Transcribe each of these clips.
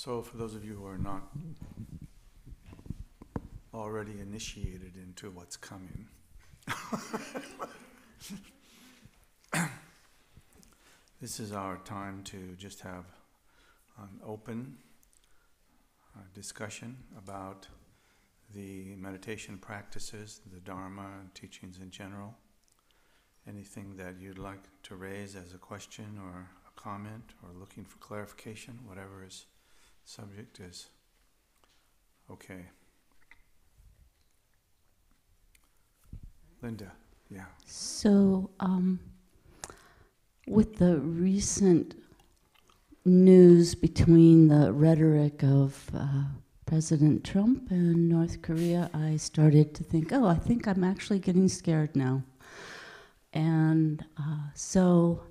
So for those of you who are not already initiated into what's coming, this is our time to just have an open discussion about the meditation practices, the Dharma and teachings in general. Anything that you'd like to raise as a question or a comment or looking for clarification, whatever is subject is okay. Linda, yeah. So, with the recent news between the rhetoric of President Trump and North Korea, I started to think, I think I'm actually getting scared now. And so,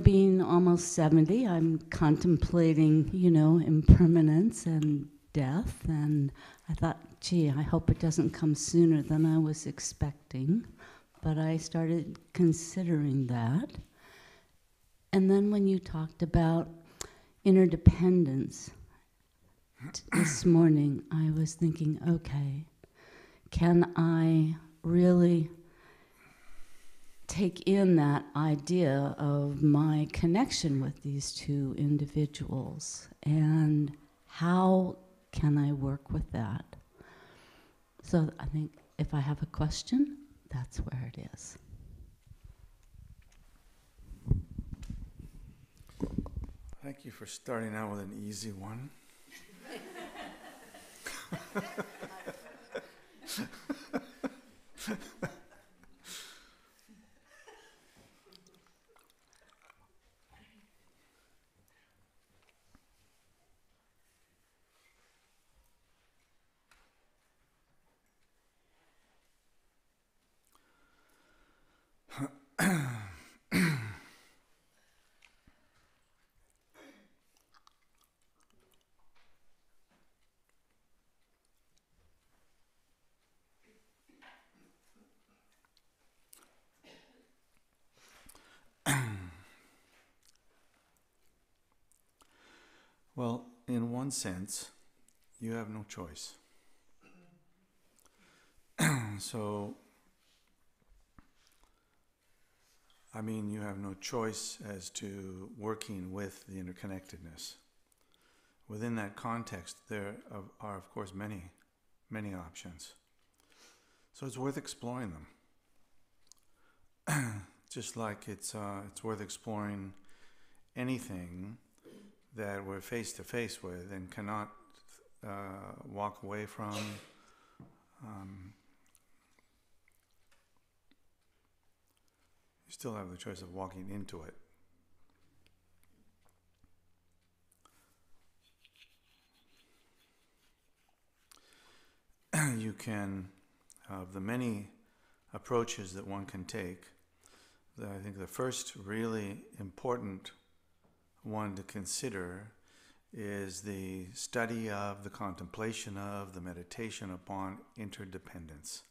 being almost 70, I'm contemplating, impermanence and death. And I thought, gee, I hope it doesn't come sooner than I was expecting. But I started considering that. And then when you talked about interdependence this morning, I was thinking, okay, can I really take in that idea of my connection with these two individuals, and how can I work with that? So I think if I have a question, that's where it is. Thank you for starting out with an easy one. Well, in one sense, you have no choice. So, you have no choice as to working with the interconnectedness. Within that context, there are, of course, many, many options. So it's worth exploring them. Just like it's worth exploring anything that we're face to face with and cannot walk away from. You still have the choice of walking into it. You can, of the many approaches that one can take, I think the first really important one to consider is the study of, the contemplation of, the meditation upon interdependence,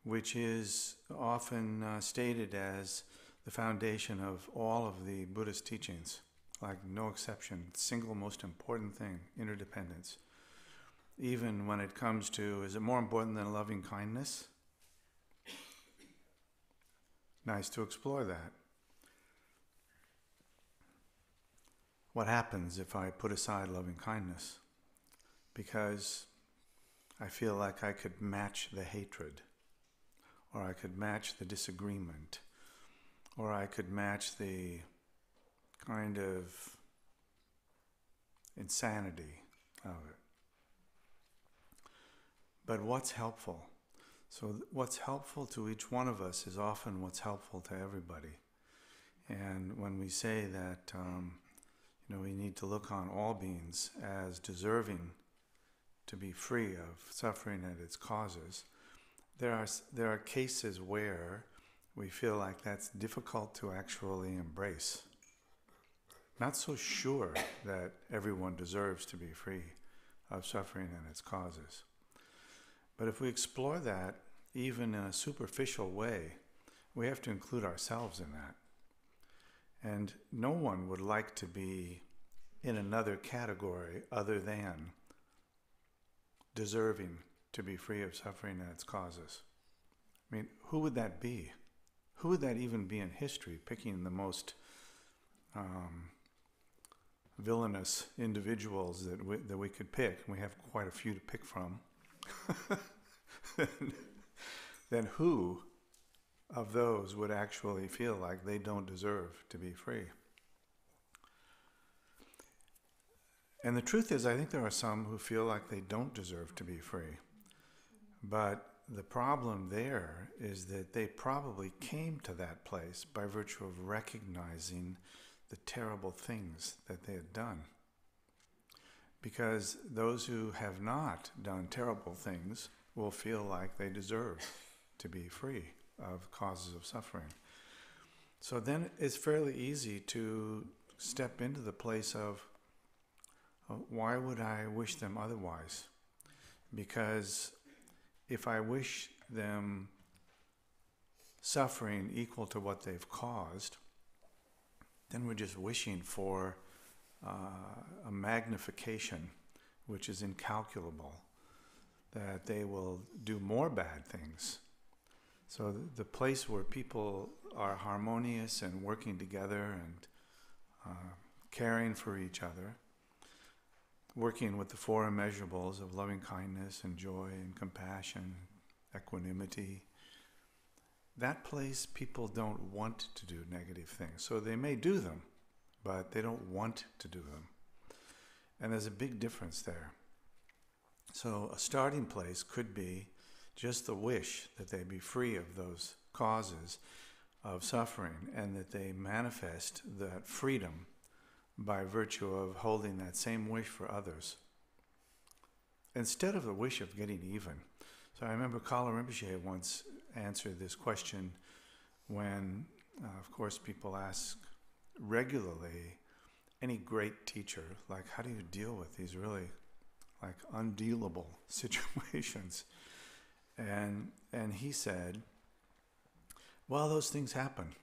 which is often stated as the foundation of all of the Buddhist teachings, like no exception, single most important thing, interdependence. Even when it comes to, is it more important than loving kindness? Nice to explore that. What happens if I put aside loving kindness? Because I feel like I could match the hatred, or I could match the disagreement, or I could match the kind of insanity of it. But what's helpful? So what's helpful to each one of us is often what's helpful to everybody. And when we say that we need to look on all beings as deserving to be free of suffering and its causes, there are cases where we feel like that's difficult to actually embrace. Not so sure that everyone deserves to be free of suffering and its causes. But if we explore that, even in a superficial way, we have to include ourselves in that. And no one would like to be in another category other than deserving to be free of suffering and its causes. I mean, who would that be? Who would that even be in history, picking the most villainous individuals that we could pick? We have quite a few to pick from. Then who of those would actually feel like they don't deserve to be free? And the truth is, I think there are some who feel like they don't deserve to be free. But the problem there is that they probably came to that place by virtue of recognizing the terrible things that they had done. Because those who have not done terrible things will feel like they deserve to be free of causes of suffering. So then it's fairly easy to step into the place of, why would I wish them otherwise? Because if I wish them suffering equal to what they've caused, then we're just wishing for a magnification which is incalculable, that they will do more bad things. So the place where people are harmonious and working together and caring for each other, working with the four immeasurables of loving kindness and joy and compassion, equanimity, that place people don't want to do negative things. So they may do them, but they don't want to do them. And there's a big difference there. So a starting place could be just the wish that they be free of those causes of suffering, and that they manifest that freedom by virtue of holding that same wish for others, instead of the wish of getting even. So I remember Kala Rinpoche once answered this question when, of course, people ask regularly any great teacher, like, how do you deal with these really like undealable situations? And he said, well, those things happen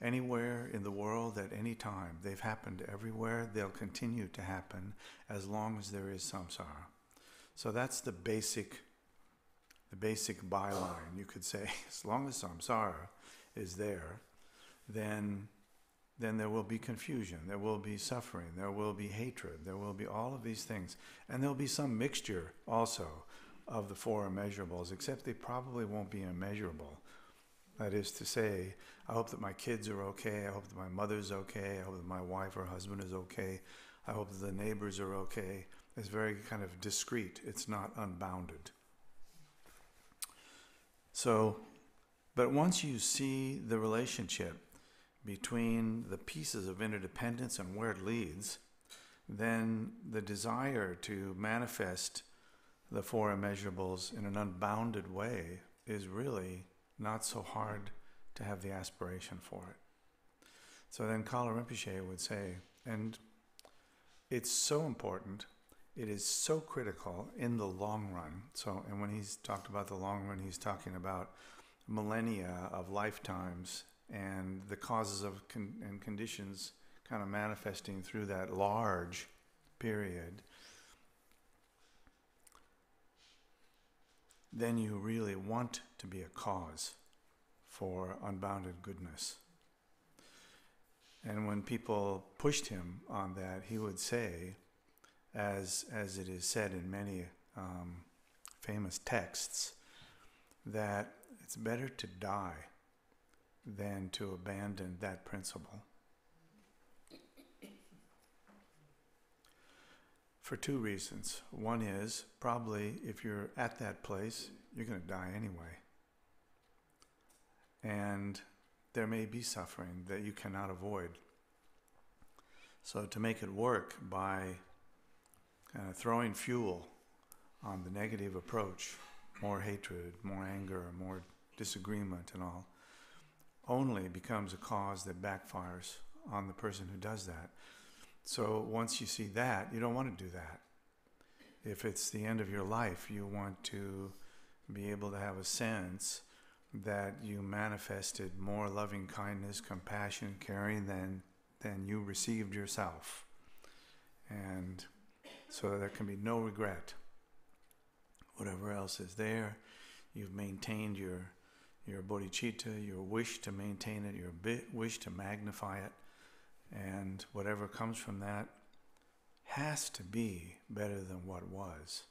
anywhere in the world at any time. They've happened everywhere. They'll continue to happen as long as there is samsara. So that's the basic byline, you could say. As long as samsara is there, then there will be confusion, there will be suffering, there will be hatred, there will be all of these things. And there'll be some mixture also of the four immeasurables, except they probably won't be immeasurable. That is to say, I hope that my kids are okay, I hope that my mother's okay, I hope that my wife or husband is okay, I hope that the neighbors are okay. It's very kind of discrete, it's not unbounded. So, but once you see the relationship between the pieces of interdependence and where it leads, then the desire to manifest the four immeasurables in an unbounded way is really not so hard to have the aspiration for it. So then Kala Rinpoche would say, and it's so important, it is so critical in the long run. So, and when he's talked about the long run, he's talking about millennia of lifetimes and the causes of and conditions kind of manifesting through that large period. Then you really want to be a cause for unbounded goodness. And when people pushed him on that, he would say, as it is said in many famous texts, that it's better to die than to abandon that principle. For two reasons. One is, probably if you're at that place, you're going to die anyway. And there may be suffering that you cannot avoid. So to make it work by kind of throwing fuel on the negative approach, more hatred, more anger, more disagreement and all, only becomes a cause that backfires on the person who does that. So once you see that, you don't want to do that. If it's the end of your life, you want to be able to have a sense that you manifested more loving kindness, compassion, caring than you received yourself. And so there can be no regret. Whatever else is there, you've maintained your bodhicitta, your wish to maintain it, your wish to magnify it, and whatever comes from that has to be better than what was.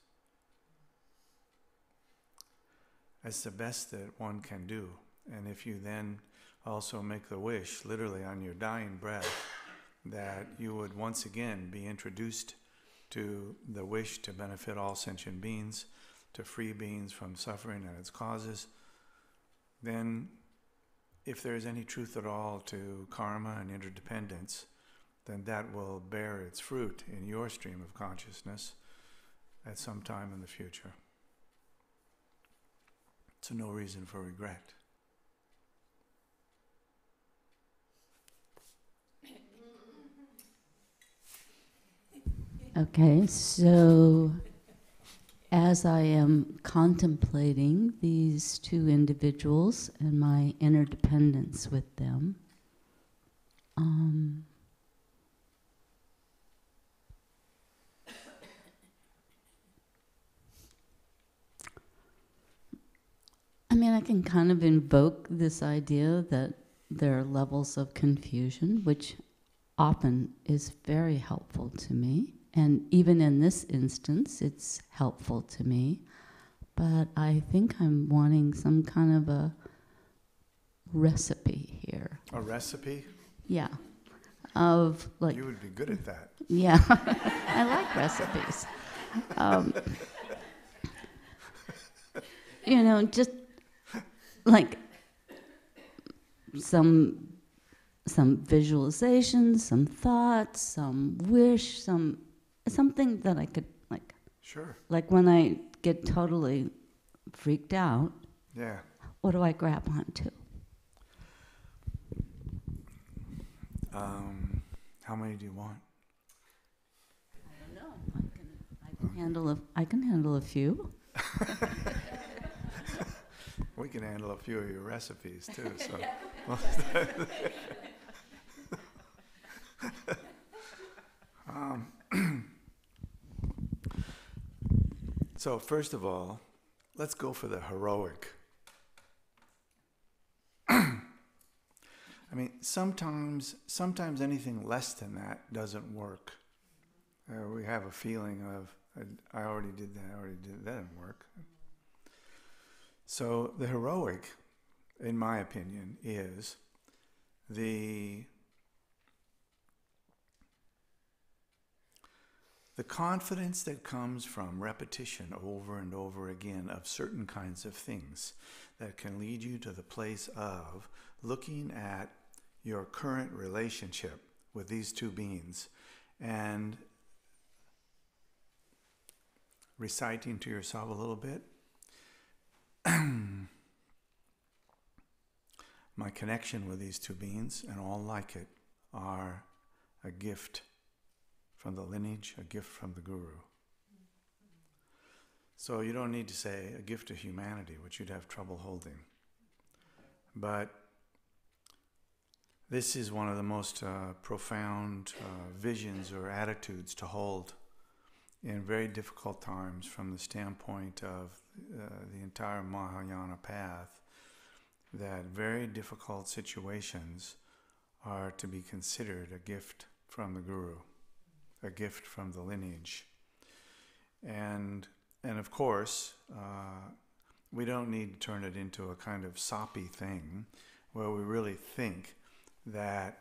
That's the best that one can do. And if you then also make the wish, literally on your dying breath, that you would once again be introduced to the wish to benefit all sentient beings, to free beings from suffering and its causes, then if there is any truth at all to karma and interdependence, then that will bear its fruit in your stream of consciousness at some time in the future. So no reason for regret. Okay, so as I am contemplating these two individuals and my interdependence with them, I can kind of invoke this idea that there are levels of confusion, which often is very helpful to me. And even in this instance, it's helpful to me. But I think I'm wanting some kind of a recipe here. A recipe? Yeah. Of like. You would be good at that. Yeah. I like recipes. Just like some visualization, some thoughts, some wish, something that I could like. Sure. Like when I get totally freaked out. Yeah. What do I grab onto? How many do you want? I don't know. I can handle a few. We can handle a few of your recipes too. So. So first of all, let's go for the heroic. Sometimes anything less than that doesn't work. We have a feeling of, I already did that, that didn't work. So the heroic, in my opinion, is the confidence that comes from repetition over and over again of certain kinds of things that can lead you to the place of looking at your current relationship with these two beings and reciting to yourself a little bit, my connection with these two beings and all like it are a gift from the lineage, a gift from the Guru. So you don't need to say a gift to humanity, which you'd have trouble holding. But this is one of the most profound visions or attitudes to hold in very difficult times from the standpoint of the entire Mahayana path, that very difficult situations are to be considered a gift from the Guru, a gift from the lineage. And of course, we don't need to turn it into a kind of soppy thing where we really think that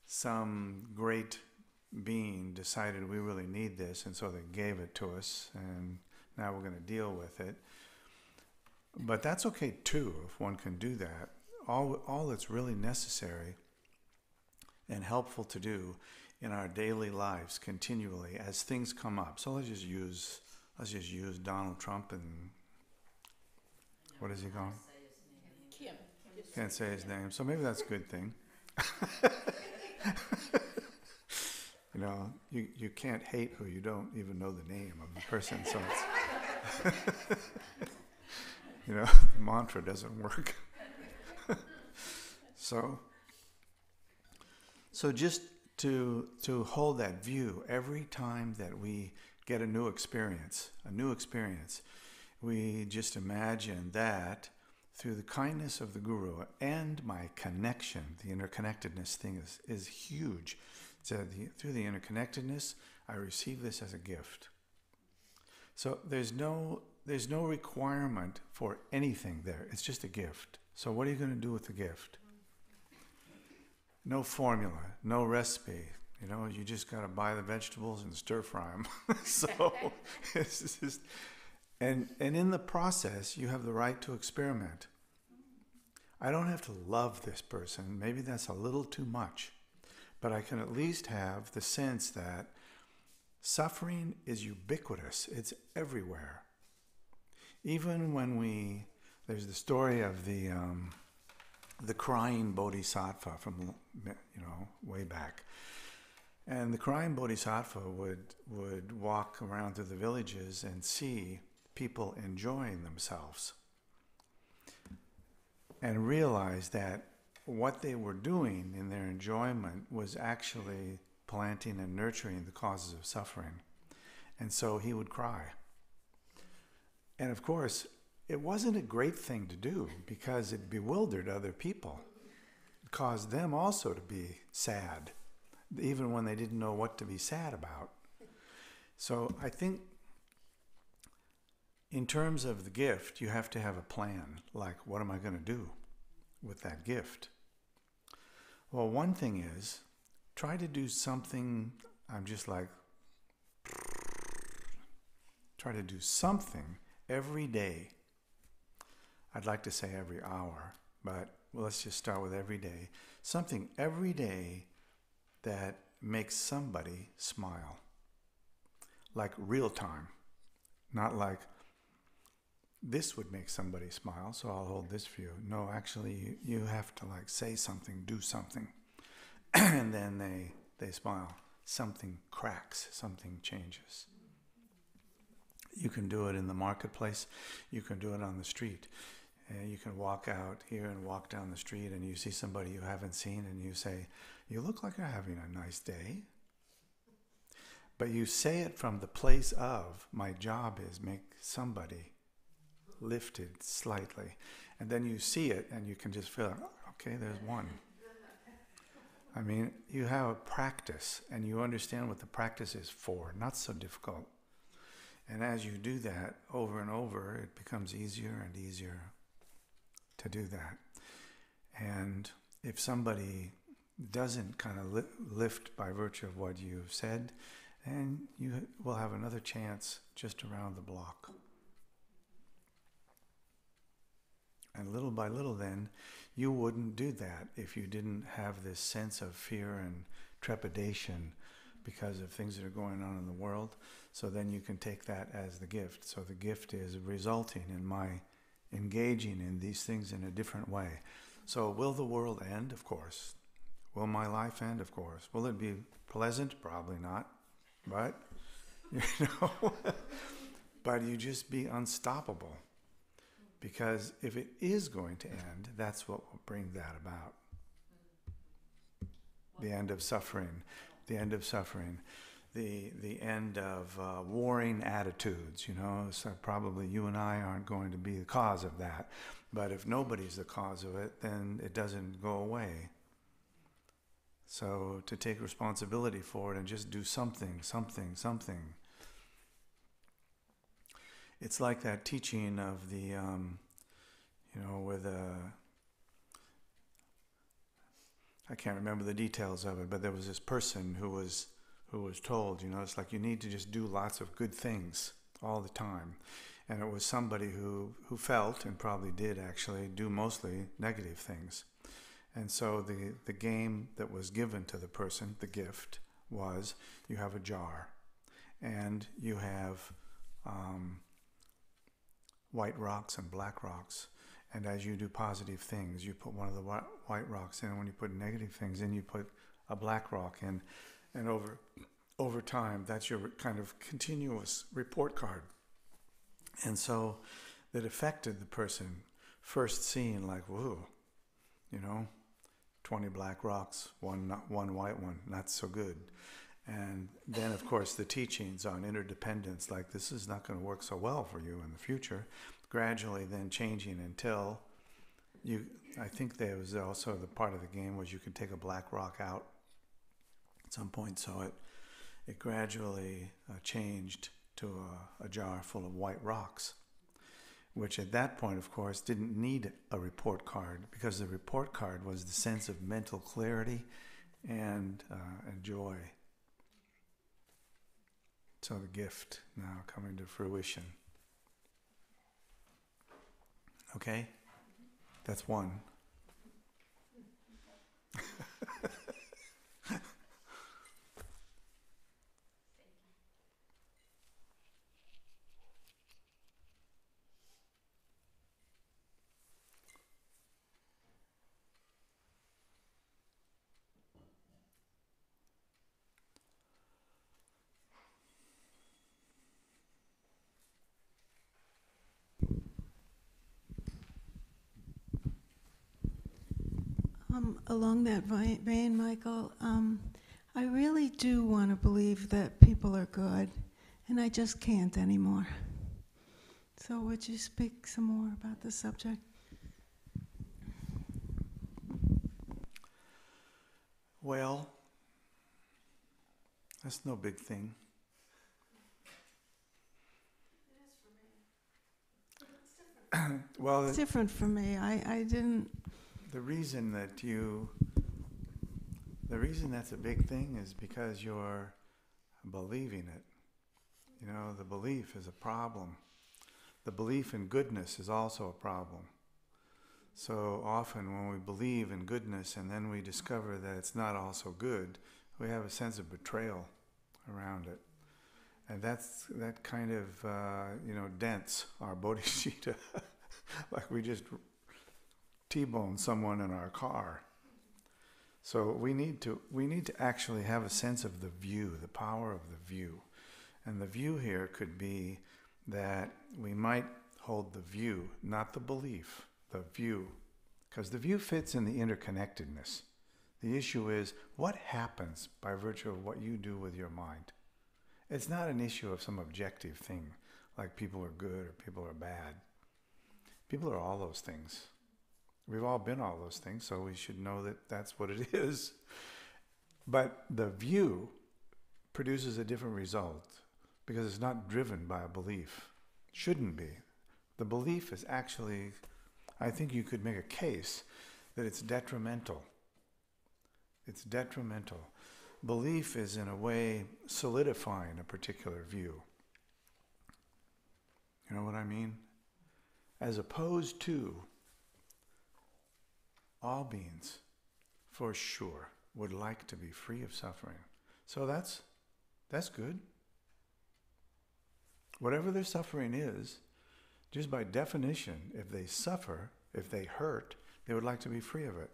some great being decided we really need this and so they gave it to us and now we're going to deal with it. But that's okay too if one can do that. All that's really necessary and helpful to do in our daily lives continually as things come up. So let's just use Donald Trump and what is he called? Kim. Can't say his name. So maybe that's a good thing. You know, you can't hate who you don't even know the name of the person. So it's the mantra doesn't work. So just to hold that view every time that we get a new experience, we just imagine that through the kindness of the Guru and my connection, the interconnectedness thing is huge. So through the interconnectedness, I receive this as a gift. So there's no requirement for anything there. It's just a gift. So what are you going to do with the gift? No formula, no recipe. You just got to buy the vegetables and stir fry them. So it's just, and in the process, you have the right to experiment. I don't have to love this person. Maybe that's a little too much. But I can at least have the sense that suffering is ubiquitous. It's everywhere. Even when there's the story of the crying bodhisattva from way back, and the crying bodhisattva would walk around through the villages and see people enjoying themselves, and realize that what they were doing in their enjoyment was actually planting and nurturing the causes of suffering. And so he would cry. And of course, it wasn't a great thing to do because it bewildered other people. It caused them also to be sad, even when they didn't know what to be sad about. So I think in terms of the gift, you have to have a plan. Like, what am I going to do with that gift? Well, one thing is, try to do something. Try to do something every day. I'd like to say every hour, but let's just start with every day. Something every day that makes somebody smile. Like real time. Not like, this would make somebody smile, so I'll hold this for you. No, actually, you have to say something, do something. And then they smile. Something cracks, something changes. You can do it in the marketplace. You can do it on the street. You can walk out here and walk down the street and you see somebody you haven't seen and you say, you look like you're having a nice day. But you say it from the place of, my job is make somebody lifted slightly. And then you see it and you can just feel, okay, there's one. I mean, you have a practice and you understand what the practice is for. Not so difficult. And as you do that over and over, it becomes easier and easier to do that. And if somebody doesn't kind of lift by virtue of what you've said, then you will have another chance just around the block. And little by little then, you wouldn't do that if you didn't have this sense of fear and trepidation because of things that are going on in the world. So then you can take that as the gift. So the gift is resulting in my engaging in these things in a different way. So will the world end? Of course. Will my life end? Of course. Will it be pleasant? Probably not. But, but you just be unstoppable. Because if it is going to end, that's what will bring that about. The end of suffering. The end of suffering. The end of warring attitudes, So probably you and I aren't going to be the cause of that. But if nobody's the cause of it, then it doesn't go away. So to take responsibility for it and just do something. It's like that teaching of the, I can't remember the details of it, but there was this person who was told, it's like you need to just do lots of good things all the time. And it was somebody who felt, and probably did actually, do mostly negative things. And so the game that was given to the person, the gift, was you have a jar. And you have white rocks and black rocks. And as you do positive things, you put one of the white rocks in. And when you put negative things in, you put a black rock in. And over time, that's your kind of continuous report card. And so that affected the person first seeing like, whoa, 20 black rocks, one white one, not so good. And then, of course, the teachings on interdependence, like this is not going to work so well for you in the future, gradually then changing until I think there was also the part of the game was you could take a black rock out at some point, so it gradually changed to a jar full of white rocks, which at that point, of course, didn't need a report card, because the report card was the sense of mental clarity and joy. So the gift now coming to fruition. Okay? That's one. Along that vein, Michael, I really do want to believe that people are good, and I just can't anymore. So would you speak some more about the subject? Well, that's no big thing. It is for me. Well, It's different for me. I didn't... The reason that's a big thing is because you're believing it. You know, the belief is a problem. The belief in goodness is also a problem. So often when we believe in goodness and then we discover that it's not also good, we have a sense of betrayal around it. And that kind of, dents our bodhicitta. Like we just T-bone someone in our car. So we need to actually have a sense of the view, the power of the view. And the view here could be that we might hold the view, not the belief, the view. Because the view fits in the interconnectedness. The issue is what happens by virtue of what you do with your mind. It's not an issue of some objective thing, like people are good or people are bad. People are all those things. We've all been all those things, so we should know that that's what it is. But the view produces a different result because it's not driven by a belief. It shouldn't be. The belief is actually, I think you could make a case that it's detrimental. It's detrimental. Belief is in a way solidifying a particular view. You know what I mean? As opposed to all beings, for sure, would like to be free of suffering. So that's good. Whatever their suffering is, just by definition, if they suffer, if they hurt, they would like to be free of it.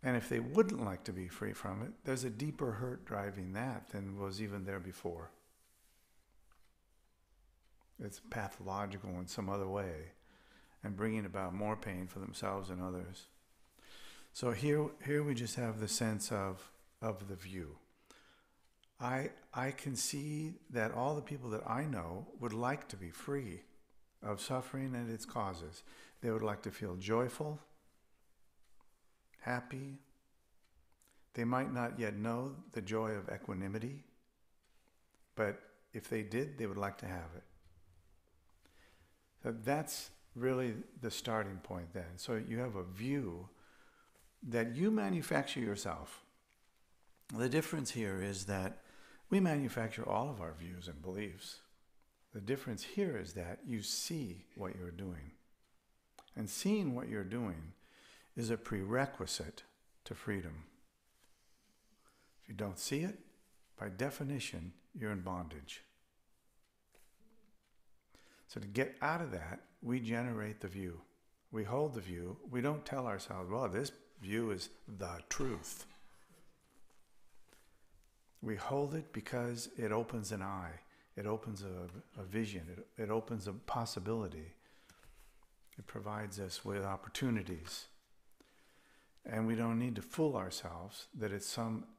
And if they wouldn't like to be free from it, there's a deeper hurt driving that than was even there before. It's pathological in some other way and bringing about more pain for themselves and others. So here we just have the sense of the view. I can see that all the people that I know would like to be free of suffering and its causes. They would like to feel joyful, happy. They might not yet know the joy of equanimity, but if they did, they would like to have it. So that's really the starting point then. So you have a view that you manufacture yourself. The difference here is that we manufacture all of our views and beliefs. The difference here is that you see what you're doing. And seeing what you're doing is a prerequisite to freedom. If you don't see it, by definition, you're in bondage. So to get out of that, we generate the view. We hold the view. We don't tell ourselves, well, this view is the truth. We hold it because it opens an eye. It opens a vision. It opens a possibility. It provides us with opportunities. And we don't need to fool ourselves that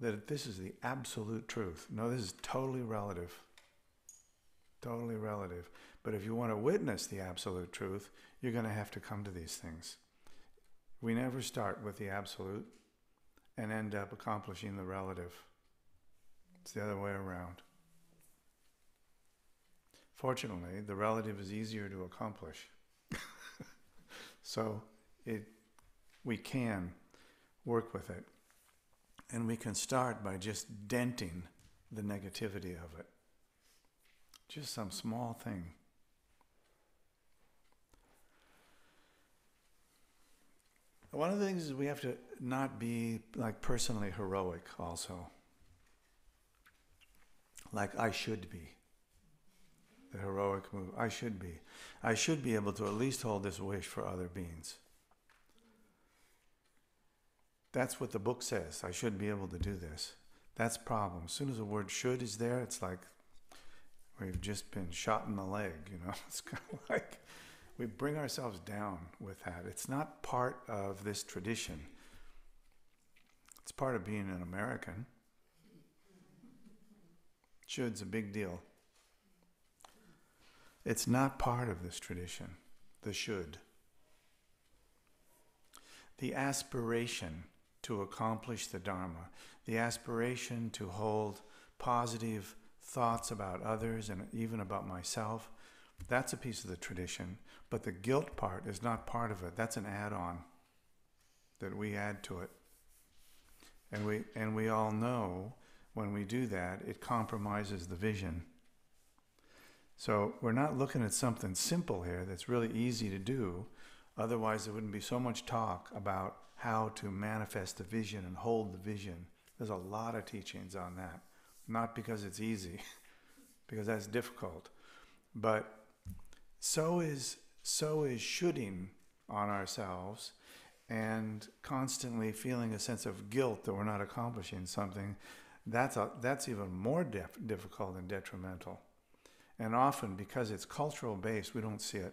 that this is the absolute truth. No, this is totally relative. Totally relative. But if you want to witness the absolute truth, you're going to have to come to these things. We never start with the absolute and end up accomplishing the relative. It's the other way around. Fortunately, the relative is easier to accomplish. So we can work with it. And we can start by just denting the negativity of it. Just some small thing. One of the things is we have to not be like personally heroic also. Like I should be. The heroic move. I should be. I should be able to at least hold this wish for other beings. That's what the book says. I should be able to do this. That's the problem. As soon as the word should is there, it's like we've just been shot in the leg, you know. It's kind of like we bring ourselves down with that. It's not part of this tradition. It's part of being an American. Should's a big deal. It's not part of this tradition, the should. The aspiration to accomplish the Dharma, the aspiration to hold positive thoughts about others and even about myself, that's a piece of the tradition. But the guilt part is not part of it. That's an add-on that we add to it. And we all know when we do that, it compromises the vision. So we're not looking at something simple here that's really easy to do. Otherwise, there wouldn't be so much talk about how to manifest the vision and hold the vision. There's a lot of teachings on that. Not because it's easy, because that's difficult. But so is shoulding on ourselves and constantly feeling a sense of guilt that we're not accomplishing something. That's even more difficult and detrimental. And often, because it's cultural based, we don't see it.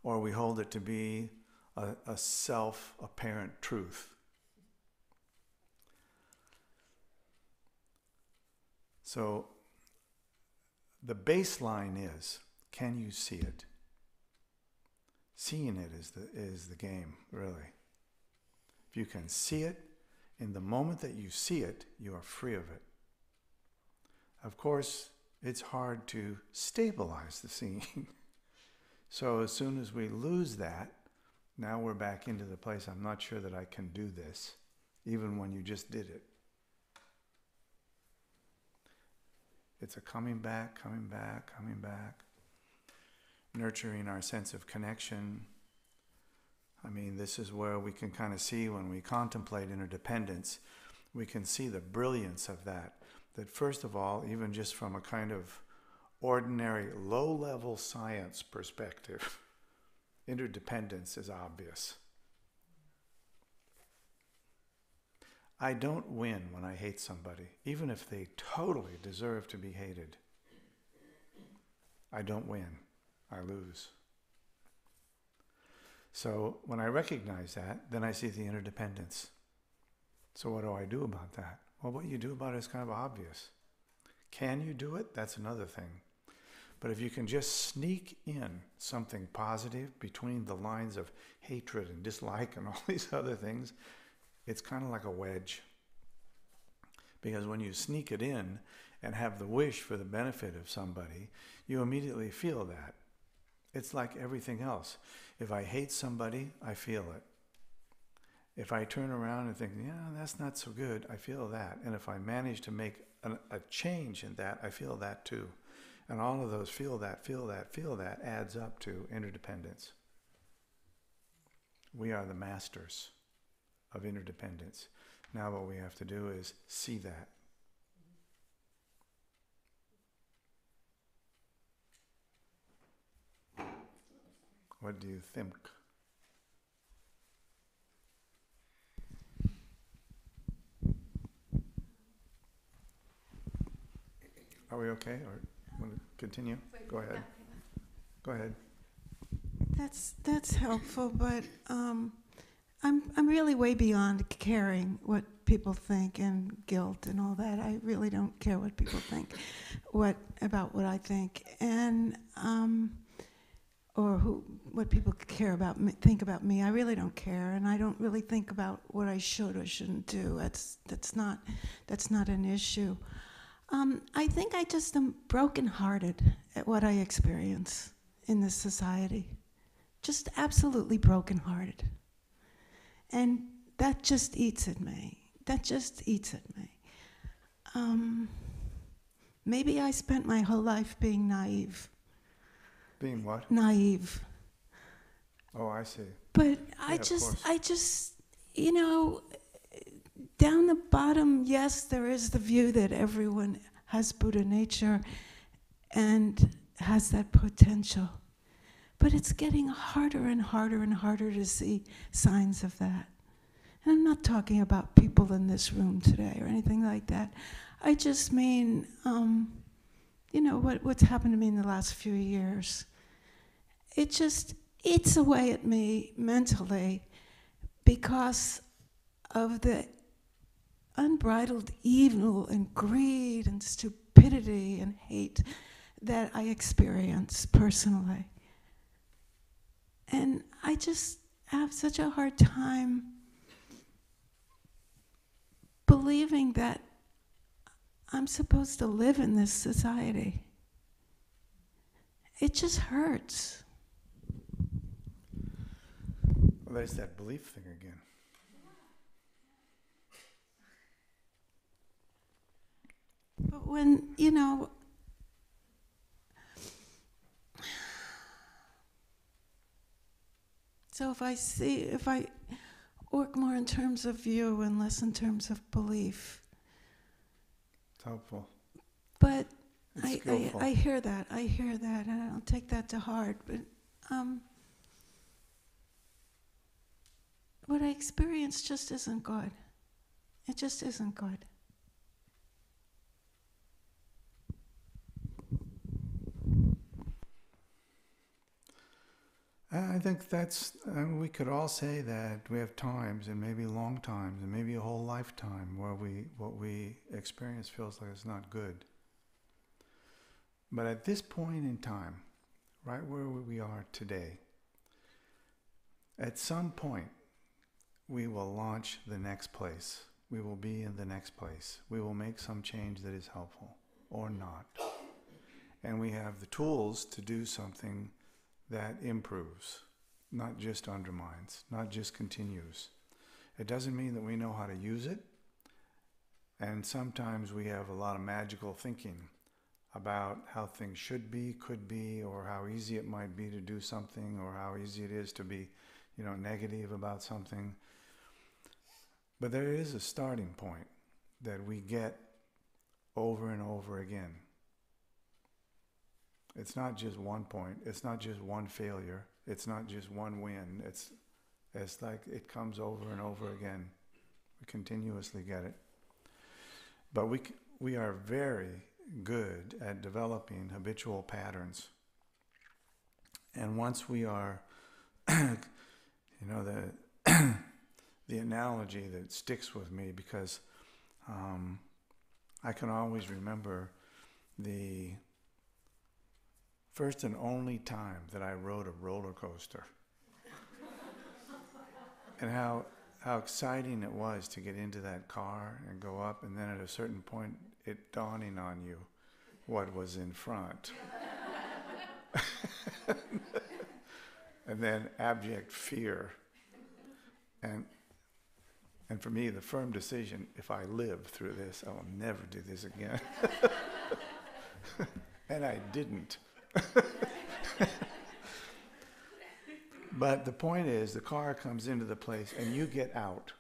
Or we hold it to be a self-apparent truth. So the baseline is, can you see it? Seeing it is the game, really. If you can see it, in the moment that you see it, you are free of it. Of course, it's hard to stabilize the seeing. So as soon as we lose that, now we're back into the place, I'm not sure that I can do this, even when you just did it. It's a coming back, nurturing our sense of connection. I mean, this is where we can kind of see when we contemplate interdependence, we can see the brilliance of that. That first of all, even just from a kind of ordinary low-level science perspective, interdependence is obvious. I don't win when I hate somebody, even if they totally deserve to be hated. I don't win. I lose. So when I recognize that, then I see the interdependence. So what do I do about that? Well, what you do about it is kind of obvious. Can you do it? That's another thing. But if you can just sneak in something positive between the lines of hatred and dislike and all these other things, it's kind of like a wedge. Because when you sneak it in and have the wish for the benefit of somebody, you immediately feel that. It's like everything else. If I hate somebody, I feel it. If I turn around and think, yeah, that's not so good, I feel that. And if I manage to make a change in that, I feel that too. And all of those feel that adds up to interdependence. We are the masters of interdependence. Now what we have to do is see that. What do you think? Are we okay, or want to continue? Go ahead. Go ahead. That's helpful, but I'm really way beyond caring what people think and guilt and all that. I really don't care what people think, about what I think, and or what people care about me, think about me. I really don't care, and I don't really think about what I should or shouldn't do. That's not an issue. I think I just am brokenhearted at what I experience in this society. Just absolutely brokenhearted. And that just eats at me. Maybe I spent my whole life being naive. Being what? Naive. Oh, I see. But Yeah, I just, down the bottom, yes, there is the view that everyone has Buddha nature and has that potential. But it's getting harder and harder and harder to see signs of that. And I'm not talking about people in this room today or anything like that. I just mean, what's happened to me in the last few years. It just eats away at me mentally because of the unbridled evil and greed and stupidity and hate that I experience personally. And I just have such a hard time believing that I'm supposed to live in this society. It just hurts. Well, there's that belief thing again. But when, so if I work more in terms of view and less in terms of belief. It's helpful. But It's skillful. I hear that, and I don't take that to heart. But what I experience just isn't good. It just isn't good. I think we could all say that we have times, and maybe long times, and maybe a whole lifetime where what we experience feels like it's not good. But at this point in time, right where we are today, at some point, we will launch the next place. We will be in the next place. We will make some change that is helpful, or not. And we have the tools to do something that improves, not just undermines, not just continues. It doesn't mean that we know how to use it. And sometimes we have a lot of magical thinking about how things should be, could be, or how easy it might be to do something, or how easy it is to be, negative about something. But there is a starting point that we get over and over again. It's not just one point. It's not just one failure. It's not just one win. It's like it comes over and over again. We continuously get it. But we are very good at developing habitual patterns. And once we are, the analogy that sticks with me, because I can always remember the first and only time that I rode a roller coaster. And how exciting it was to get into that car and go up, and then at a certain point, it dawning on you what was in front. And then abject fear. And for me, the firm decision, if I live through this, I will never do this again. And I didn't. But the point is, the car comes into the place and you get out.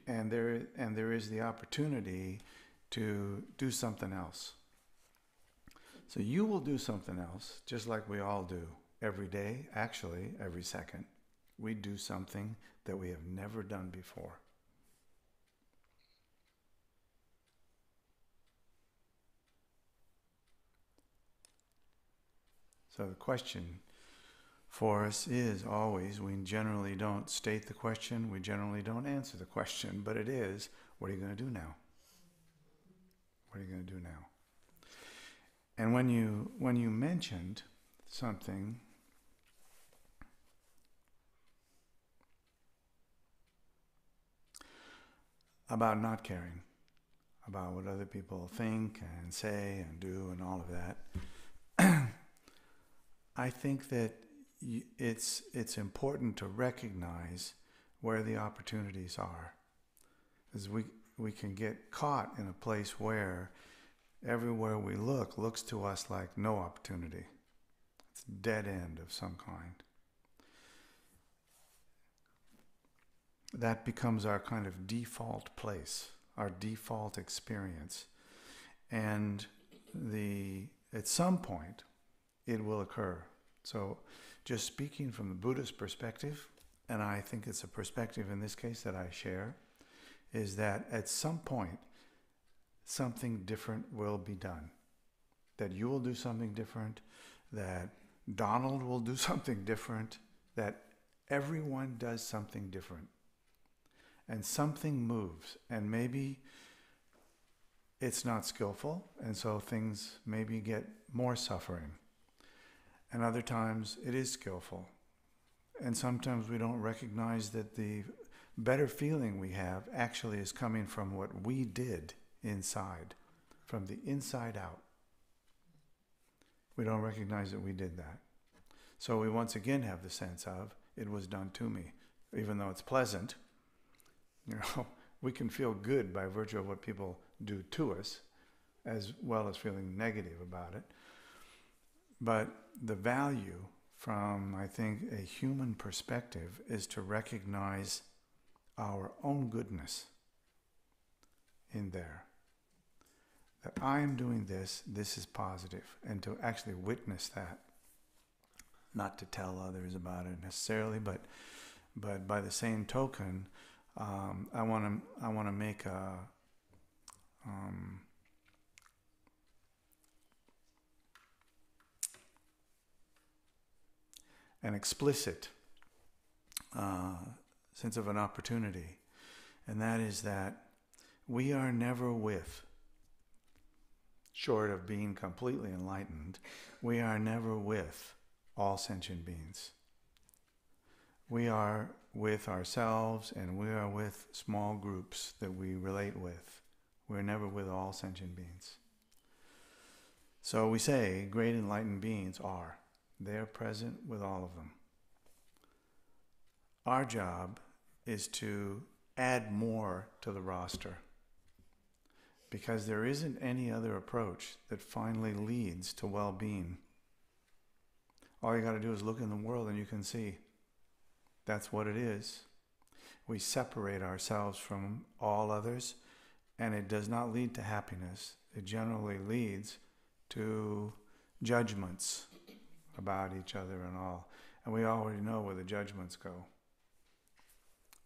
And there is the opportunity to do something else. So you will do something else, just like we all do every day, actually every second. We do something that we have never done before. So the question for us is always, we generally don't state the question, we generally don't answer the question, but it is, what are you going to do now? What are you going to do now? And when you mentioned something about not caring about what other people think and say and do and all of that, I think that it's important to recognize where the opportunities are. Because we can get caught in a place where everywhere we look looks to us like no opportunity. It's a dead end of some kind. That becomes our kind of default place, our default experience. And at some point, it will occur. So just speaking from the Buddhist perspective, and I think it's a perspective in this case that I share, is that at some point, something different will be done. That you will do something different, that Donald will do something different, that everyone does something different. And something moves, and maybe it's not skillful, and so things maybe get more suffering. And other times it is skillful. And sometimes we don't recognize that the better feeling we have actually is coming from what we did inside, from the inside out. We don't recognize that we did that. So we once again have the sense of, it was done to me. Even though it's pleasant, we can feel good by virtue of what people do to us, as well as feeling negative about it. But the value from, I think, a human perspective is to recognize our own goodness in there. That I am doing this is positive, and to actually witness that. Not to tell others about it necessarily, but by the same token, I want to make an explicit sense of an opportunity, and that is that we are never with, short of being completely enlightened, we are never with all sentient beings. We are with ourselves, and we are with small groups that we relate with. We're never with all sentient beings. So we say great enlightened beings are. They're present with all of them. Our job is to add more to the roster, because there isn't any other approach that finally leads to well-being. All you got to do is look in the world and you can see that's what it is. We separate ourselves from all others, and it does not lead to happiness. It generally leads to judgments about each other and all. And we already know where the judgments go.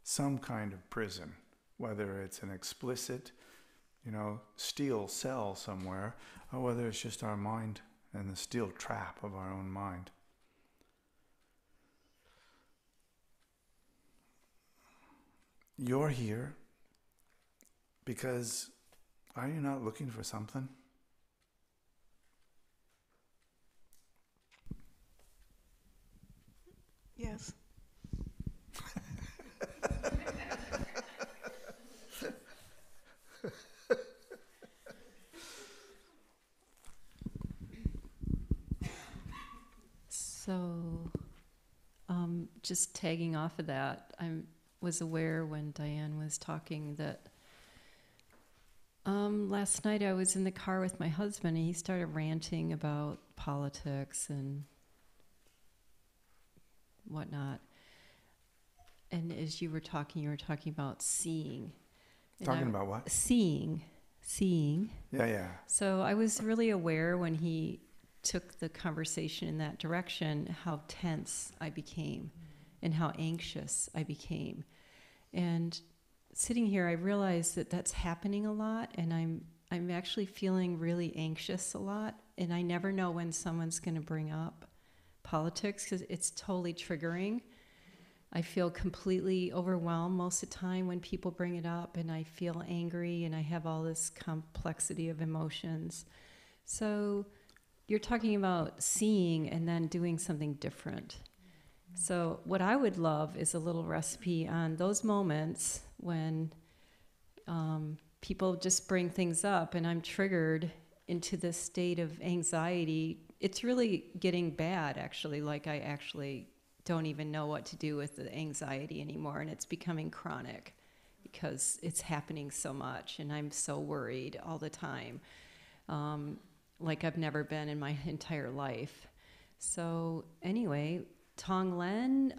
Some kind of prison, whether it's an explicit, steel cell somewhere, or whether it's just our mind and the steel trap of our own mind. You're here because, are you not looking for something? Yes. So, just tagging off of that, I was aware when Diane was talking that last night I was in the car with my husband, and he started ranting about politics and whatnot. And as you were talking about seeing. Talking about what? Seeing. Yeah. So I was really aware when he took the conversation in that direction, how tense I became and how anxious I became. And sitting here, I realized that that's happening a lot, and I'm actually feeling really anxious a lot, and I never know when someone's going to bring up politics because it's totally triggering. I feel completely overwhelmed most of the time when people bring it up, and I feel angry, and I have all this complexity of emotions. So you're talking about seeing and then doing something different. So what I would love is a little recipe on those moments when people just bring things up and I'm triggered into this state of anxiety. It's really getting bad, actually. Like I actually don't even know what to do with the anxiety anymore, and it's becoming chronic because it's happening so much, and I'm so worried all the time, like I've never been in my entire life. So anyway, Tonglen,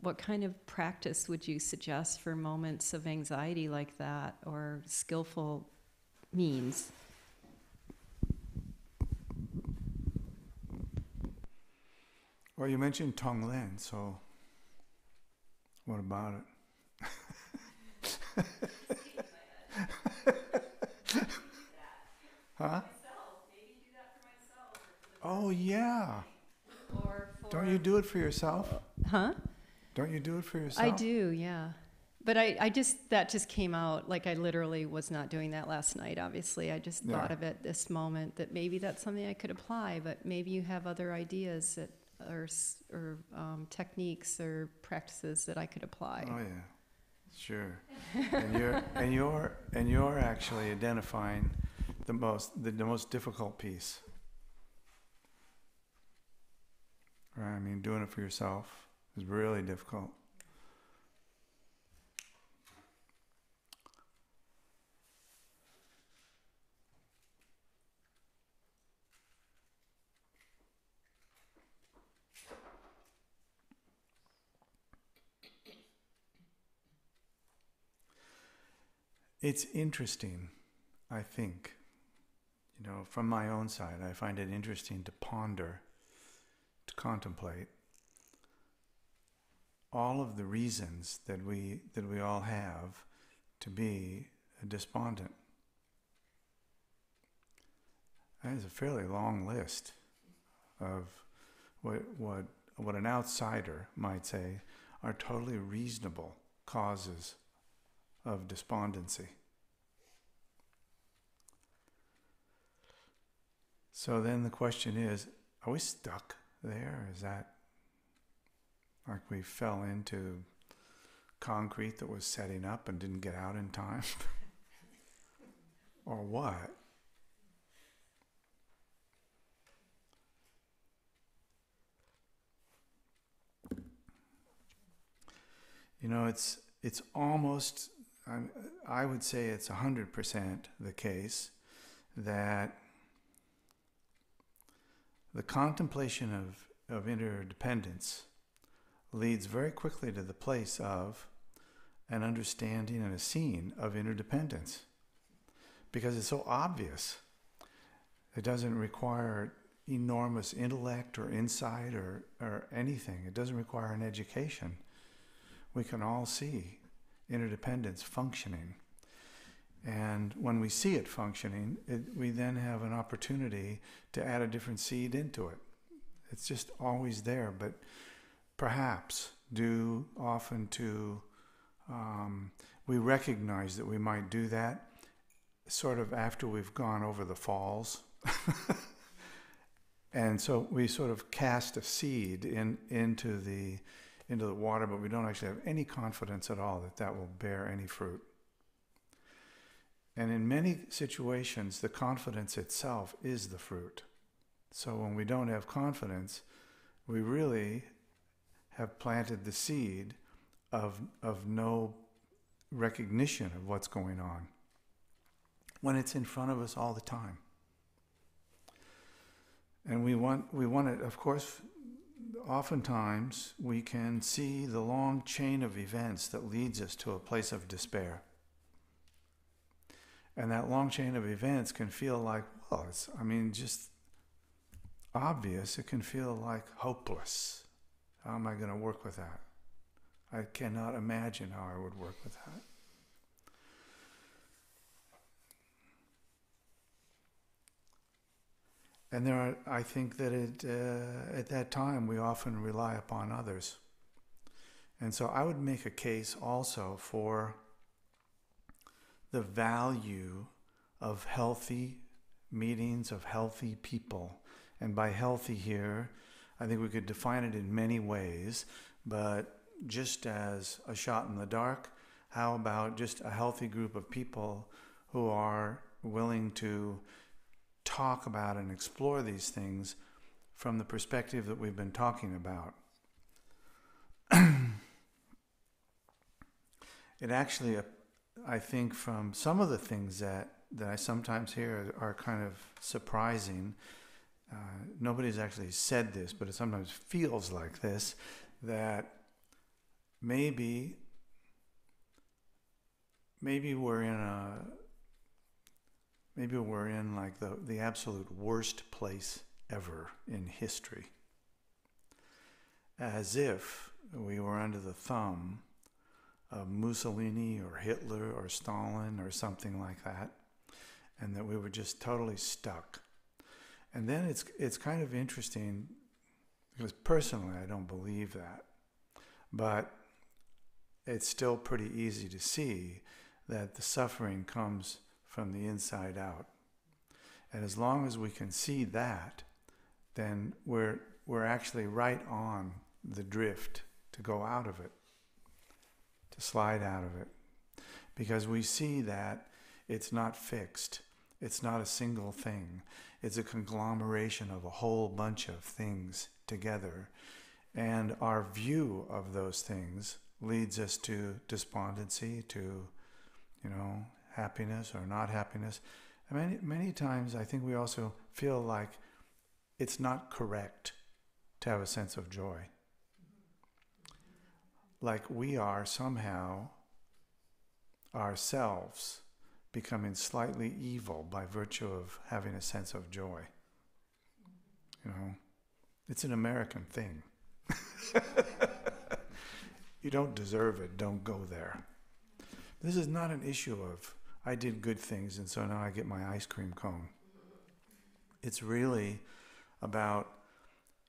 what kind of practice would you suggest for moments of anxiety like that, or skillful means? Well, you mentioned Tonglen, so what about it? Huh? Oh, yeah. Don't you do it for yourself? Huh? Don't you do it for yourself? I do, yeah. But that just came out, like I literally was not doing that last night, obviously. I just thought of it this moment, that maybe that's something I could apply, but maybe you have other ideas that or techniques or practices that I could apply. Oh yeah, sure. and you're actually identifying the most difficult piece. Right? I mean, doing it for yourself is really difficult. It's interesting, I think, from my own side, I find it interesting to ponder, to contemplate all of the reasons that we all have to be a despondent. That is a fairly long list of what an outsider might say are totally reasonable causes of despondency. So then the question is, are we stuck there? Is that like we fell into concrete that was setting up and didn't get out in time? Or what? It's almost, I would say it's 100% the case that the contemplation of interdependence leads very quickly to the place of an understanding and a seeing of interdependence, because it's so obvious. It doesn't require enormous intellect or insight or anything. It doesn't require an education. We can all see interdependence functioning. And when we see it functioning, we then have an opportunity to add a different seed into it. It's just always there, but perhaps due often to, we recognize that we might do that sort of after we've gone over the falls. And so we sort of cast a seed into the water, but we don't actually have any confidence at all that will bear any fruit. And in many situations, the confidence itself is the fruit. So when we don't have confidence, we really have planted the seed of no recognition of what's going on, when it's in front of us all the time. And we want it, of course. Oftentimes, we can see the long chain of events that leads us to a place of despair. And that long chain of events can feel like, well, it's just obvious. It can feel like hopeless. How am I going to work with that? I cannot imagine how I would work with that. And I think that at that time we often rely upon others. And so I would make a case also for the value of healthy meetings, of healthy people. And by healthy here, I think we could define it in many ways, but just as a shot in the dark, how about just a healthy group of people who are willing to talk about and explore these things from the perspective that we've been talking about? It actually, I think, from some of the things that I sometimes hear are kind of surprising. Nobody's actually said this, but it sometimes feels like this, that maybe we're in like the absolute worst place ever in history. As if we were under the thumb of Mussolini or Hitler or Stalin or something like that, and that we were just totally stuck. And then it's kind of interesting, because personally I don't believe that, but it's still pretty easy to see that the suffering comes from the inside out. And as long as we can see that, then we're actually right on the drift to go out of it, to slide out of it. Because we see that it's not fixed. It's not a single thing. It's a conglomeration of a whole bunch of things together. And our view of those things leads us to despondency, to, happiness or not happiness. And many times I think we also feel like it's not correct to have a sense of joy. Like we are somehow ourselves becoming slightly evil by virtue of having a sense of joy. It's an American thing. You don't deserve it, don't go there. This is not an issue of, I did good things and so now I get my ice cream cone. It's really about,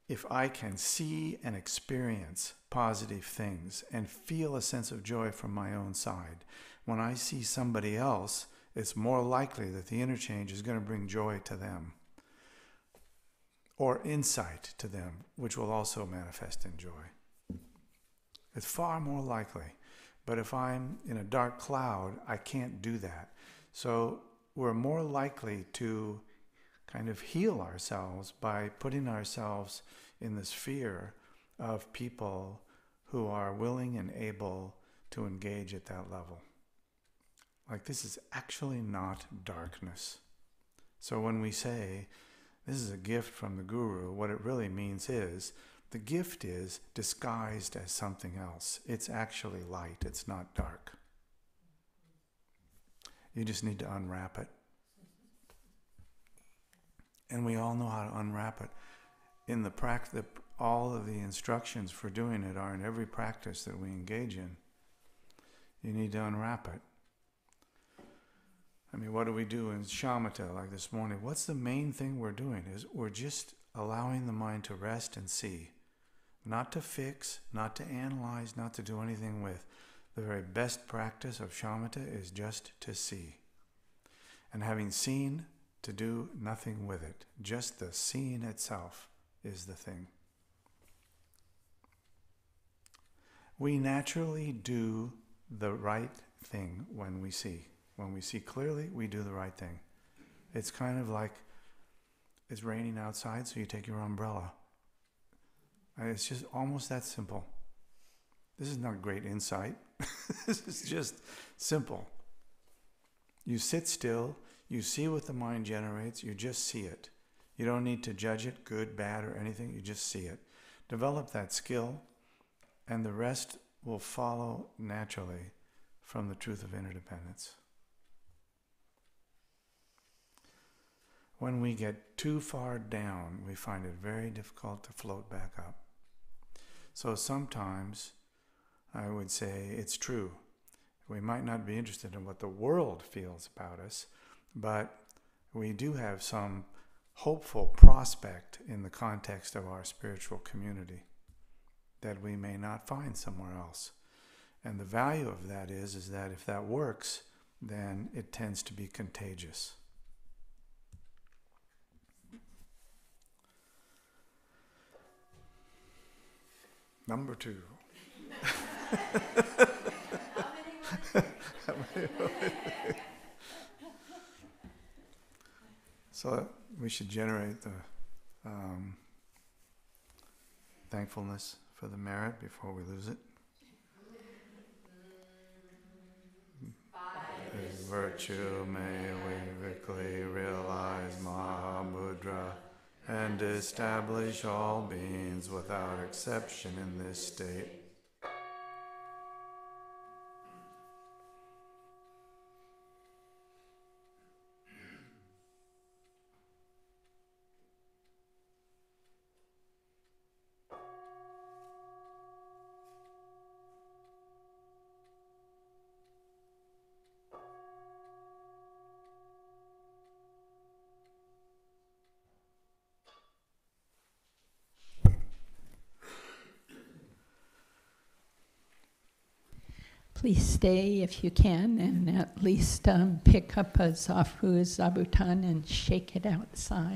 if I can see and experience positive things and feel a sense of joy from my own side, when I see somebody else, it's more likely that the interchange is going to bring joy to them or insight to them, which will also manifest in joy. It's far more likely. But if I'm in a dark cloud, I can't do that. So we're more likely to kind of heal ourselves by putting ourselves in the sphere of people who are willing and able to engage at that level. Like, this is actually not darkness. So when we say, this is a gift from the Guru, what it really means is, the gift is disguised as something else. It's actually light. It's not dark. You just need to unwrap it. And we all know how to unwrap it. In the practice, all of the instructions for doing it are in every practice that we engage in. You need to unwrap it. I mean, what do we do in shamatha, like this morning? What's the main thing we're doing? Is we're just allowing the mind to rest and see. Not to fix, not to analyze, not to do anything with. The very best practice of shamatha is just to see. And having seen, to do nothing with it. Just the seeing itself is the thing. We naturally do the right thing when we see. When we see clearly, we do the right thing. It's kind of like it's raining outside, so you take your umbrella. It's just almost that simple. This is not great insight. This is just simple. You sit still, you see what the mind generates, you just see it. You don't need to judge it, good, bad, or anything, you just see it. Develop that skill, and the rest will follow naturally from the truth of interdependence. When we get too far down, we find it very difficult to float back up. So sometimes I would say it's true. We might not be interested in what the world feels about us, but we do have some hopeful prospect in the context of our spiritual community that we may not find somewhere else. And the value of that is that if that works, then it tends to be contagious. Number 2. So we should generate the thankfulness for the merit before we lose it. This virtue may we quickly realize Mahamudra and establish all beings without exception in this state. Please stay if you can, and at least pick up a zafu zabuton and shake it outside.